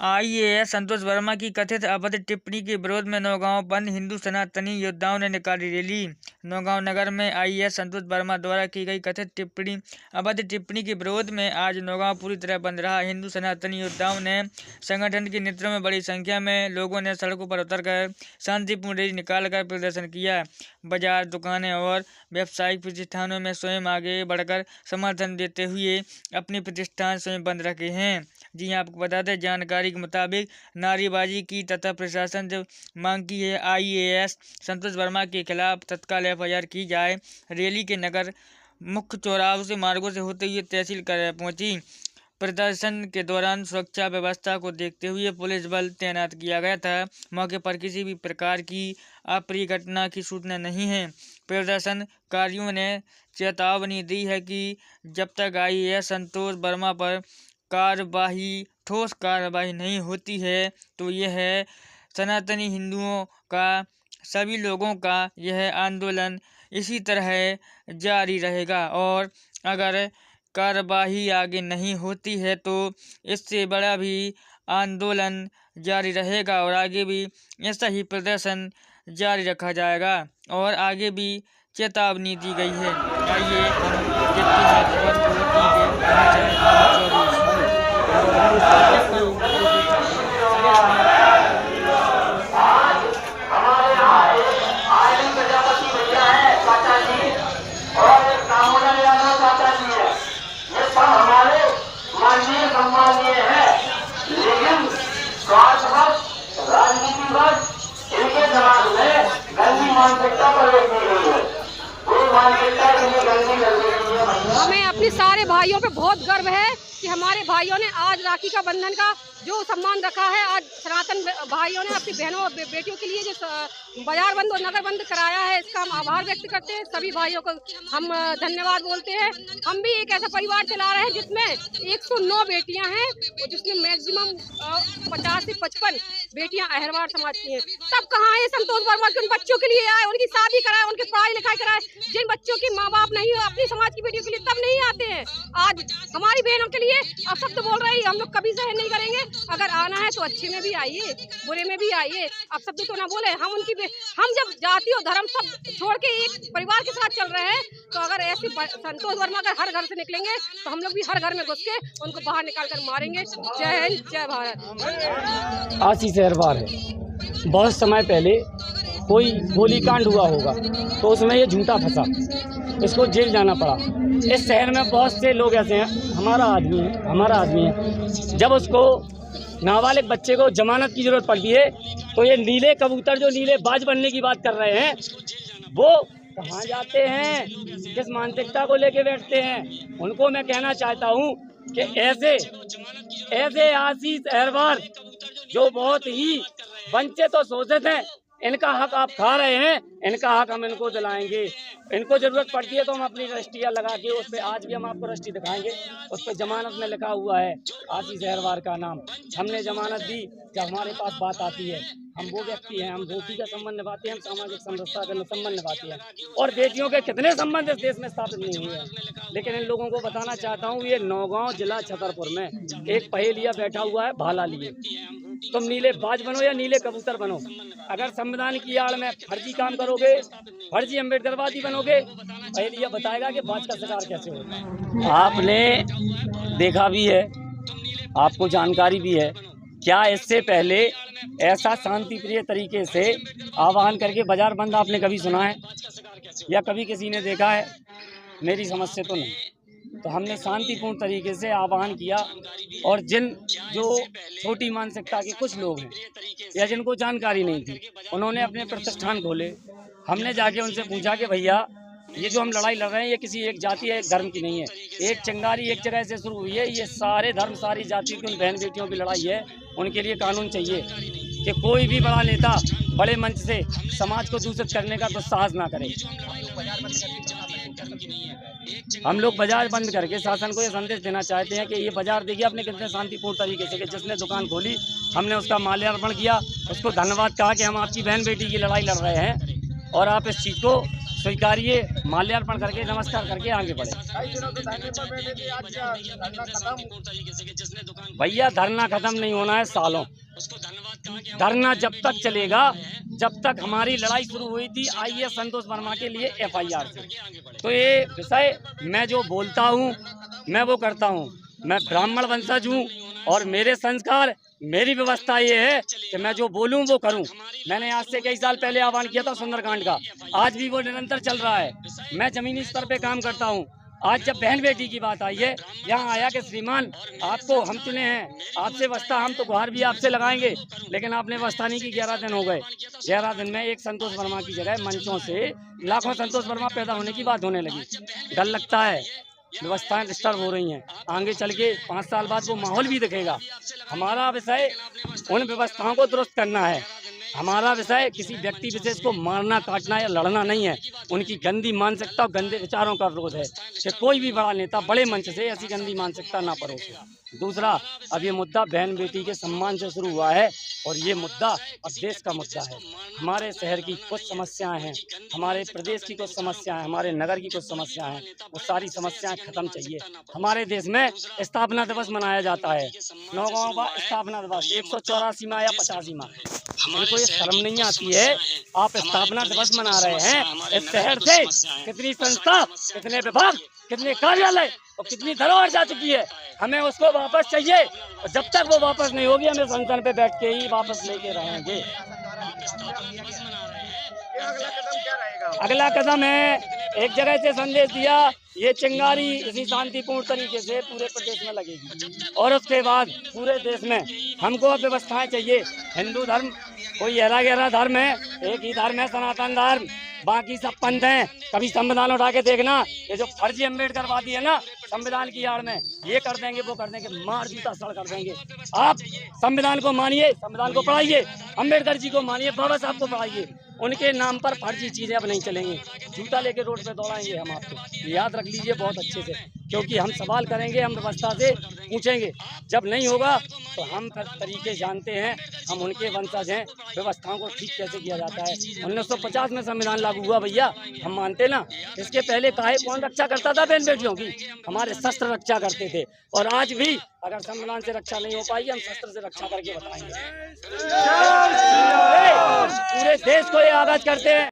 IAS संतोष वर्मा की कथित अभद्र टिप्पणी के विरोध में नौगांव बंद हिंदू सनातनी योद्धाओं ने निकाली रैली। नौगांव नगर में आईएएस संतोष वर्मा द्वारा की गई कथित अभद्र टिप्पणी के विरोध में आज नौगांव पूरी तरह बंद रहा। हिंदू सनातनी योद्धाओं ने संगठन के नेतृत्व में बड़ी संख्या में लोगों ने सड़कों पर उतरकर शांतिपूर्ण रैली निकालकर प्रदर्शन किया। बाजार, दुकानें और व्यावसायिक प्रतिष्ठानों में स्वयं आगे बढ़कर समर्थन देते हुए अपने प्रतिष्ठान स्वयं बंद रखे हैं। जी हाँ, आपको बता दें, जानकारी के मुताबिक नारेबाजी की तथा प्रशासन से मांग की है आईएएस संतोष वर्मा के खिलाफ तत्काल एफआईआर की जाए। रैली के नगर मुख्य चौराहों से मार्गों से होते हुए तहसील कार्यालय पहुंची। प्रदर्शन के दौरान सुरक्षा व्यवस्था को देखते हुए पुलिस बल तैनात किया गया था। मौके पर किसी भी प्रकार की अप्रिय घटना की सूचना नहीं है। प्रदर्शनकारियों ने चेतावनी दी है कि जब तक आईएएस संतोष वर्मा पर ठोस कार्रवाई नहीं होती है तो यह सनातनी हिंदुओं का, सभी लोगों का यह आंदोलन इसी तरह जारी रहेगा और अगर कार्रवाई आगे नहीं होती है तो इससे बड़ा भी आंदोलन जारी रहेगा और आगे भी ऐसा ही प्रदर्शन जारी रखा जाएगा और आगे भी चेतावनी दी गई है। आइए हम देखते हैं खबर इनके समाज में गंदी मानसिकता प्रवेश की गई है। हमें अपने सारे भाइयों पे बहुत गर्व है कि हमारे भाइयों ने आज राखी का बंधन का जो सम्मान रखा है। आज सनातन भाइयों ने अपनी बहनों और बेटियों के लिए जो बाजार बंद और नगर बंद कराया है, इसका हम आभार व्यक्त करते हैं। सभी भाइयों को हम धन्यवाद बोलते हैं। हम भी एक ऐसा परिवार चला रहे हैं जिसमें 109 बेटियां हैं और जिसमें मैक्सिमम 50 से 55 बेटियां अहरवार समाज की हैं। तब कहाँ है संतोष वर्मा के उन बच्चों के लिए आए, उनकी शादी कराए, उनकी पढ़ाई लिखाई कराए। जिन बच्चों के माँ बाप नहीं हो अपनी समाज की बेटियों के लिए तब नहीं आते हैं। आज हमारी बहनों के लिए अब सब तो बोल रहे हैं, हम लोग कभी सहन नहीं करेंगे। अगर आना है तो अच्छे में भी आइए, बुरे में भी आइए। अब सब तो ना बोले। हम जब जाति और धर्म सब छोड़ के एक परिवार के साथ चल रहे हैं, तो अगर ऐसे संतोष वर्मा अगर हर घर से निकलेंगे तो हम लोग भी हर घर में घुस के उनको बाहर निकाल कर मारेंगे। जय हिंद, जय भारत। आशीष अहरवार है। बहुत समय पहले कोई गोलीकांड हुआ होगा तो उसमें ये झूठा फंसा, इसको जेल जाना पड़ा। इस शहर में बहुत से लोग ऐसे हैं, हमारा आदमी है। जब उसको नाबालिग बच्चे को जमानत की जरूरत पड़ती है तो ये नीले कबूतर जो नीले बाज बनने की बात कर रहे हैं, वो कहाँ जाते हैं, किस मानसिकता को लेके बैठते हैं। उनको मैं कहना चाहता हूँ कि ऐसे आशीष अहरवार जो बहुत ही वंचित और शोषित हैं, इनका हक आप खा रहे हैं, इनका हक हम इनको दिलाएंगे। इनको जरूरत पड़ती है तो हम अपनी रजिस्ट्रियाँ लगा के उस पर आज भी हम आपको रजिस्ट्री दिखाएंगे। उस पर जमानत में लिखा हुआ है आशीष अहरवार का नाम। हमने जमानत दी। जब हमारे पास बात आती है, हम वो व्यक्ति हैं, हम रोटी का संबंध निभाते हैं, हम सामाजिक समरसता का संबंध निभाते हैं। और बेटियों के कितने संबंध इस देश में स्थापित नहीं हुए हैं। लेकिन इन लोगों को बताना चाहता हूँ, ये नौगांव जिला छतरपुर में एक पहेलिया बैठा हुआ है भाला लिए। तुम नीले बाज बनो या नीले कबूतर बनो, अगर संविधान की आड़ में फर्जी काम करोगे, फर्जी अम्बेडकरवादी बनोगे, पहेलिया बताएगा कि बाज का शिकार कैसे होगा। आपने देखा भी है, आपको जानकारी भी है। क्या इससे पहले ऐसा शांति प्रिय तरीके से आह्वान करके बाजार बंद आपने कभी सुना है या कभी किसी ने देखा है? मेरी समझ से तो नहीं। तो हमने शांतिपूर्ण तरीके से आह्वान किया और जो छोटी मानसिकता के कुछ लोग हैं या जिनको जानकारी नहीं थी, उन्होंने अपने प्रतिष्ठान खोले। हमने जाके उनसे पूछा कि भैया, ये जो हम लड़ाई लड़ रहे हैं ये किसी एक जाति या एक धर्म की नहीं है। एक चिंगारी एक जगह से शुरू हुई है। ये सारे धर्म सारी जाति की उन बहन बेटियों की लड़ाई है। उनके लिए कानून चाहिए कि कोई भी बड़ा नेता बड़े मंच से समाज को दूषित करने का दुस्साहस ना करे। हम लोग बाजार बंद करके शासन को ये संदेश देना चाहते हैं कि ये बाजार देखिए आपने कितने शांतिपूर्ण तरीके से, कि जिसने दुकान खोली हमने उसका माल्यार्पण किया, उसको धन्यवाद कहा कि हम आपकी बहन बेटी की लड़ाई लड़ रहे हैं और आप इस चीज़ को स्वीकारिए, माल्यार्पण करके नमस्कार करके आगे बढ़े। भैया धरना खत्म नहीं होना है सालों। धरना जब तक चलेगा जब तक हमारी लड़ाई शुरू हुई थी आईएएस संतोष वर्मा के लिए एफआईआर से। तो ये विषय मैं जो बोलता हूँ मैं वो करता हूँ। मैं ब्राह्मण वंशज हूँ और मेरे संस्कार मेरी व्यवस्था ये है कि मैं जो बोलूँ वो करूँ। मैंने आज से कई साल पहले आह्वान किया था सुंदरकांड का, आज भी वो निरंतर चल रहा है। मैं जमीनी स्तर पे काम करता हूँ। आज जब बहन बेटी की बात आई है, यहाँ आया कि श्रीमान आपको हम चुने हैं, आपसे व्यवस्था हम तो गुहार भी आपसे लगाएंगे, लेकिन आपने व्यवस्था नहीं की। 11 दिन हो गए। 11 दिन में एक संतोष वर्मा की जगह मंचों से लाखों संतोष वर्मा पैदा होने की बात होने लगी। डर लगता है, व्यवस्थाएं डिस्टर्ब हो रही हैं। आगे चल के 5 साल बाद वो माहौल भी दिखेगा। हमारा विषय उन व्यवस्थाओं को दुरुस्त करना है। हमारा विषय किसी व्यक्ति विशेष को मारना, काटना या लड़ना नहीं है। उनकी गंदी मानसिकता और गंदे विचारों का विरोध है कि कोई भी बड़ा नेता बड़े मंच से ऐसी गंदी मानसिकता ना परोसे। दूसरा, अब ये मुद्दा बहन बेटी के सम्मान से शुरू हुआ है और ये मुद्दा अब देश का मुद्दा है। हमारे शहर की कुछ समस्याएं हैं, हमारे प्रदेश की कुछ समस्याएं, हमारे नगर की कुछ समस्याएं हैं, वो सारी समस्याएं खत्म चाहिए। हमारे देश में स्थापना दिवस मनाया जाता है, नौगांव का स्थापना दिवस 184 या 85 हमको ये शर्म नहीं आती है? आप स्थापना दिवस मना रहे हैं, इस शहर से कितनी संस्था, कितने विभाग, कितने कार्यालय और कितनी धरोहर जा चुकी है। हमें उसको वापस चाहिए और जब तक वो वापस नहीं होगी हमें संसद पे बैठ के ही वापस लेके रहेंगे। अगला कदम है, एक जगह से संदेश दिया, ये चिंगारी इसी शांतिपूर्ण तरीके से पूरे प्रदेश में लगेगी और उसके बाद पूरे देश में हमको व्यवस्थाएं चाहिए। हिंदू धर्म कोई गहरा गहरा धर्म है, एक ही धर्म है सनातन धर्म, बाकी सब पंथ हैं। कभी संविधान उठा के देखना, ये जो फर्जी अम्बेडकरवादी है ना संविधान की आड़ में, ये कर देंगे वो कर देंगे, मार जूता सड़ कर देंगे। आप संविधान को मानिए, संविधान को पढ़ाइए, अम्बेडकर जी को मानिए, बाबा साहब को पढ़ाइए। उनके नाम पर फर्जी चीजें अब नहीं चलेंगी। जूता लेके रोड पे दौड़ाएंगे हम आपको, याद रख लीजिए बहुत अच्छे से, क्योंकि हम सवाल करेंगे, हम व्यवस्था से पूछेंगे। जब नहीं होगा तो हम तरीके जानते हैं, हम उनके वंशज हैं। व्यवस्थाओं को ठीक कैसे किया जाता है। 1950 में संविधान लागू हुआ भैया, हम मानते ना। इसके पहले काहे कौन रक्षा करता था बहन बेटियों की? हमारे शस्त्र रक्षा करते थे। और आज भी अगर संविधान से रक्षा नहीं हो पाई, हम शस्त्र से रक्षा करके बताएंगे। पूरे देश को ये आगाज करते हैं।